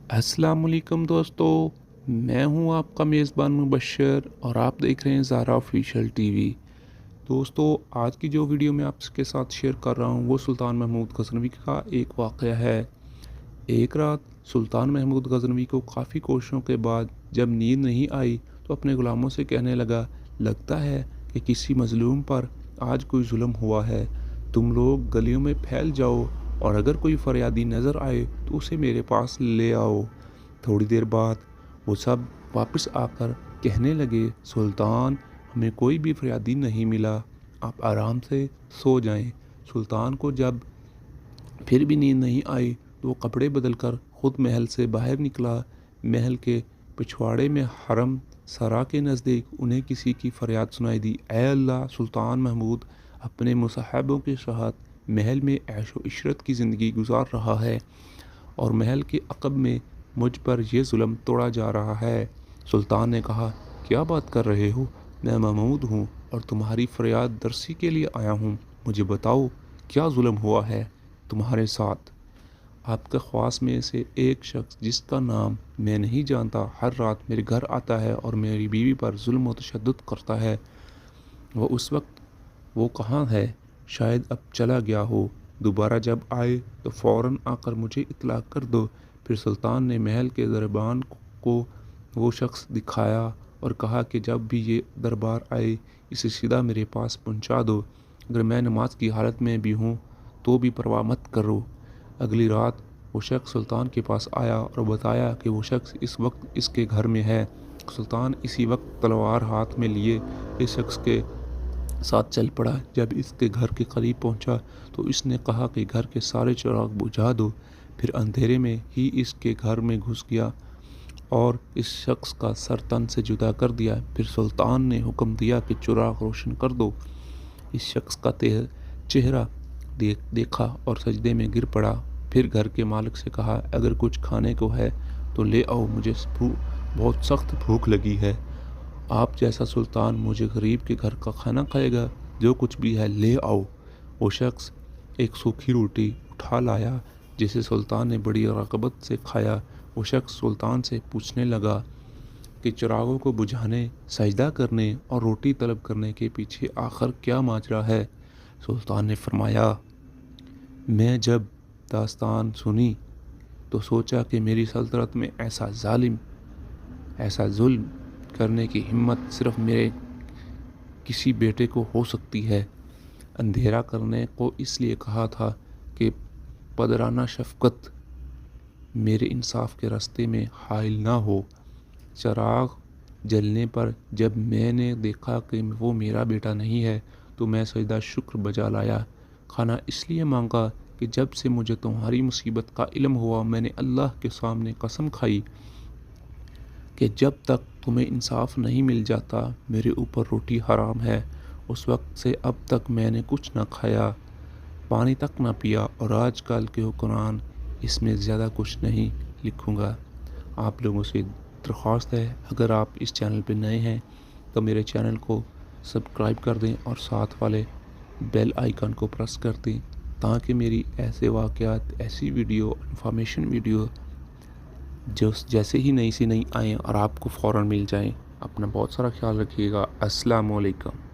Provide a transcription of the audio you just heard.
السلام علیکم دوستو، میں ہوں آپ کا میزبان مبشر اور آپ دیکھ رہے ہیں زارا آفیشیل ٹی وی۔ دوستو، آج کی جو ویڈیو میں آپ کے ساتھ شیئر کر رہا ہوں وہ سلطان محمود غزنوی کا ایک واقعہ ہے۔ ایک رات سلطان محمود غزنوی کو کافی کوششوں کے بعد جب نیند نہیں آئی تو اپنے غلاموں سے کہنے لگتا ہے کہ کسی مظلوم پر آج کوئی ظلم ہوا ہے، تم لوگ گلیوں میں پھیل جاؤ اور اگر کوئی فریادی نظر آئے تو اسے میرے پاس لے آؤ۔ تھوڑی دیر بعد وہ سب واپس آ کر کہنے لگے، سلطان، ہمیں کوئی بھی فریادی نہیں ملا، آپ آرام سے سو جائیں۔ سلطان کو جب پھر بھی نیند نہیں آئی تو وہ کپڑے بدل کر خود محل سے باہر نکلا۔ محل کے پچھواڑے میں حرم سرا کے نزدیک انہیں کسی کی فریاد سنائی دی، اے اللہ، سلطان محمود اپنے مصاحبوں کے ساتھ محل میں عیش و عشرت کی زندگی گزار رہا ہے اور محل کے عقب میں مجھ پر یہ ظلم توڑا جا رہا ہے۔ سلطان نے کہا، کیا بات کر رہے ہو؟ میں محمود ہوں اور تمہاری فریاد درسی کے لیے آیا ہوں۔ مجھے بتاؤ کیا ظلم ہوا ہے تمہارے ساتھ؟ آپ کے خواص میں سے ایک شخص جس کا نام میں نہیں جانتا ہر رات میرے گھر آتا ہے اور میری بیوی پر ظلم و تشدد کرتا ہے۔ وہ کہاں ہے؟ شاید اب چلا گیا ہو۔ دوبارہ جب آئے تو فوراً آ کر مجھے اطلاع کر دو۔ پھر سلطان نے محل کے دربان کو وہ شخص دکھایا اور کہا کہ جب بھی یہ دربار آئے اسے سیدھا میرے پاس پہنچا دو، اگر میں نماز کی حالت میں بھی ہوں تو بھی پرواہ مت کرو۔ اگلی رات وہ شخص سلطان کے پاس آیا اور بتایا کہ وہ شخص اس وقت اس کے گھر میں ہے۔ سلطان اسی وقت تلوار ہاتھ میں لیے اس شخص کے ساتھ چل پڑا۔ جب اس کے گھر کے قریب پہنچا تو اس نے کہا کہ گھر کے سارے چراغ بجھا دو۔ پھر اندھیرے میں ہی اس کے گھر میں گھس گیا اور اس شخص کا سر تن سے جدا کر دیا۔ پھر سلطان نے حکم دیا کہ چراغ روشن کر دو۔ اس شخص کا چہرہ دیکھا اور سجدے میں گر پڑا۔ پھر گھر کے مالک سے کہا، اگر کچھ کھانے کو ہے تو لے آؤ، مجھے بہت سخت بھوک لگی ہے۔ آپ جیسا سلطان مجھے غریب کے گھر کا کھانا کھائے گا؟ جو کچھ بھی ہے لے آؤ۔ وہ شخص ایک سوکھی روٹی اٹھا لایا جسے سلطان نے بڑی رغبت سے کھایا۔ وہ شخص سلطان سے پوچھنے لگا کہ چراغوں کو بجھانے، سجدہ کرنے اور روٹی طلب کرنے کے پیچھے آخر کیا ماجرا ہے؟ سلطان نے فرمایا، میں جب داستان سنی تو سوچا کہ میری سلطنت میں ایسا ظلم کرنے کی ہمت صرف میرے کسی بیٹے کو ہو سکتی ہے۔ اندھیرا کرنے کو اس لیے کہا تھا کہ پدرانہ شفقت میرے انصاف کے راستے میں حائل نہ ہو۔ چراغ جلنے پر جب میں نے دیکھا کہ وہ میرا بیٹا نہیں ہے تو میں سجدہ شکر بجا لایا۔ کھانا اس لیے مانگا کہ جب سے مجھے تمہاری مصیبت کا علم ہوا میں نے اللہ کے سامنے قسم کھائی کہ جب تک تمہیں انصاف نہیں مل جاتا میرے اوپر روٹی حرام ہے۔ اس وقت سے اب تک میں نے کچھ نہ کھایا، پانی تک نہ پیا اور آج کل کے حکمران اس میں زیادہ کچھ نہیں لکھوں گا۔ آپ لوگوں سے درخواست ہے، اگر آپ اس چینل پہ نئے ہیں تو میرے چینل کو سبسکرائب کر دیں اور ساتھ والے بیل آئیکن کو پریس کر دیں تاکہ میری ایسے واقعات، ایسی ویڈیو، انفارمیشن ویڈیو جیسے ہی نئی سے نئی آئیں اور آپ کو فوراً مل جائیں۔ اپنا بہت سارا خیال رکھیے گا۔ السلام علیکم۔